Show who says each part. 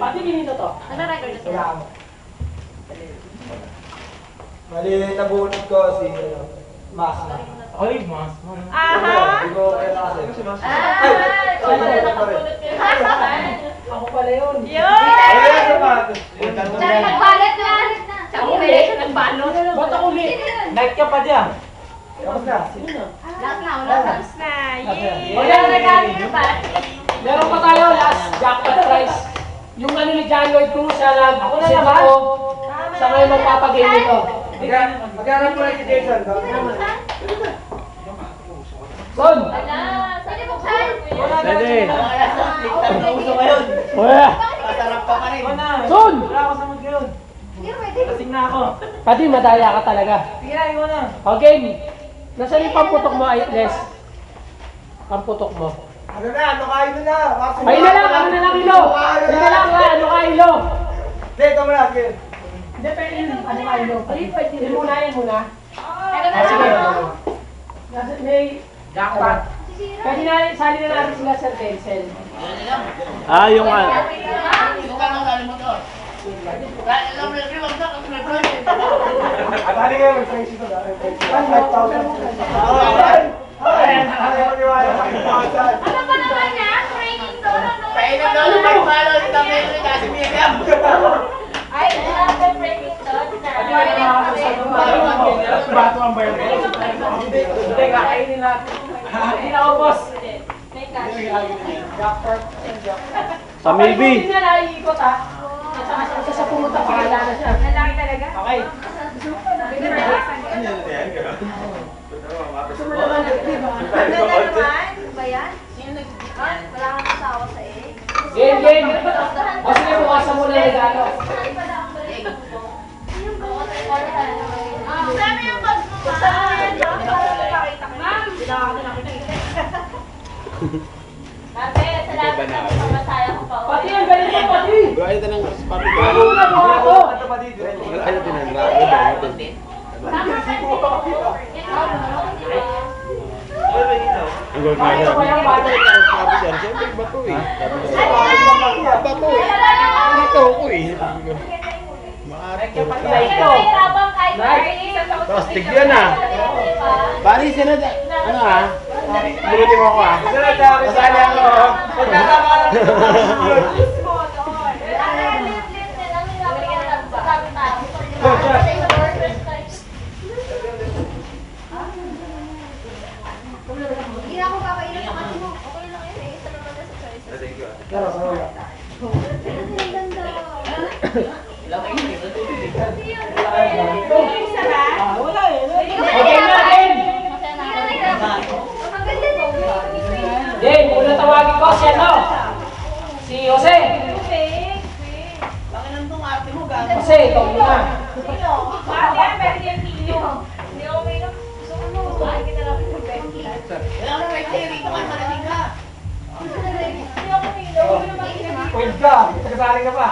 Speaker 1: Pati binito to.
Speaker 2: Nag-record na sila.
Speaker 3: Wala mo. Mali, nabunod ko si Mas.
Speaker 1: Ay, mas.
Speaker 2: Aha!
Speaker 3: Hindi ko kaya kasi.
Speaker 2: Ikaw pala nakapulot ka na.
Speaker 1: Ako pala yun.
Speaker 2: Yun!
Speaker 3: Ayan naman.
Speaker 2: Siya nagbalot na. Siya pala siya nagbalot.
Speaker 1: Ba't ako ulit? Night ka pa dyan.
Speaker 3: Tapos na.
Speaker 1: Sino na?
Speaker 2: Lahat na, wala tapos na. Yay!
Speaker 1: Wala na regalo yung Meron pa tayo last jackpot prize. Yung ano ni John Lloyd Cruz, siya lang. Ako na naman. Siya ngayon magpapagame ito.
Speaker 3: Maghanap mo na si Jason.
Speaker 1: Son!
Speaker 2: Wala! Sino buksan?
Speaker 1: Dede!
Speaker 3: Uso ngayon.
Speaker 1: Wala!
Speaker 3: Masarap pa ka rin.
Speaker 1: Son!
Speaker 3: Wala ako sa mood ngayon.
Speaker 2: Hindi pwede.
Speaker 3: Lasing na ako.
Speaker 1: Pati madaya ka talaga.
Speaker 3: Sige na, ikaw na.
Speaker 1: Okay. Nasaan yung pamputok mo, Les? Pamputok mo.
Speaker 3: Ano na, ano kain mo na.
Speaker 1: Ay na lang, ano na lang ilo? Ay na lang, ano ka ilo?
Speaker 3: Hindi, ito mo na. Sige.
Speaker 1: Hindi, pero yun, ano ka ilo? Yun muna, yun muna.
Speaker 2: Ito na
Speaker 1: Sige.
Speaker 2: lang.
Speaker 1: Nasa, may jackpot. Pwede na, sali na natin sila sa Tencel.
Speaker 4: Yung ano.
Speaker 3: Atali kayo, mag-price ito. 5,000. Ayan, ayaw ko niwala sa 5,000.
Speaker 2: Ano ba naman niya? Training to?
Speaker 5: Painom daw ng pagpalo si Tamay ni Casimiriam.
Speaker 2: Ay, wala ka training to?
Speaker 1: Bato ang bayan. Hindi, kakainin natin. Hindi na ako, boss.
Speaker 2: May cash.
Speaker 1: Jackpot.
Speaker 4: Sa Milby.
Speaker 1: Hindi na naiikot, ha? Kasi sa pumunta, pakala na siya.
Speaker 2: Lalaki talaga?
Speaker 1: Okay.
Speaker 2: Gusto mo naman, di ba? Ano na naman? Ba yan? Wala kang asawa sa eh.
Speaker 1: Game, game. O sige, bukasan mo na yung regalo.
Speaker 2: Sabi yung bag mo ba? Ma'am! Ate, salamat na pagmasaya ko pa.
Speaker 1: Pati ang ganito, pati.
Speaker 4: Gaya ito ng spot.
Speaker 1: Ano na mga ako?
Speaker 3: Ito pa dito.
Speaker 4: Ano tinandrago? Ang gold
Speaker 1: Bakit
Speaker 4: medal.
Speaker 1: ako yung battery?
Speaker 4: Sabi dyan, siyempre bato eh. Bato eh. Bato ko eh. Maaari ko.
Speaker 2: Nahihirapang kahit
Speaker 4: Tapos tigyan na. Bali sila na, ano ah? Bulutin mo ako ah. Kasali ako.
Speaker 3: Pagkasama ka lang.
Speaker 2: Hindi na ako kakailan sa kasi mo. Okay lang yun eh. Isa naman na sa choice.
Speaker 3: Pero, pero.
Speaker 2: Ang ganda.
Speaker 1: Wala eh. Okay na, game.
Speaker 2: Ang ganda din.
Speaker 1: Game, una tawagin ko si ano? Si Jose.
Speaker 5: Pakinan tong arte mo, gago.
Speaker 1: Jose, ito muna.
Speaker 2: Hindi ako may lang. Gusto ko mo. Bakit kita lang yung Becky?
Speaker 5: Kailangan na right there, rito ka, marinig ka.
Speaker 2: Hindi ako may lang.
Speaker 3: Pwede ka. Kasali ka pa.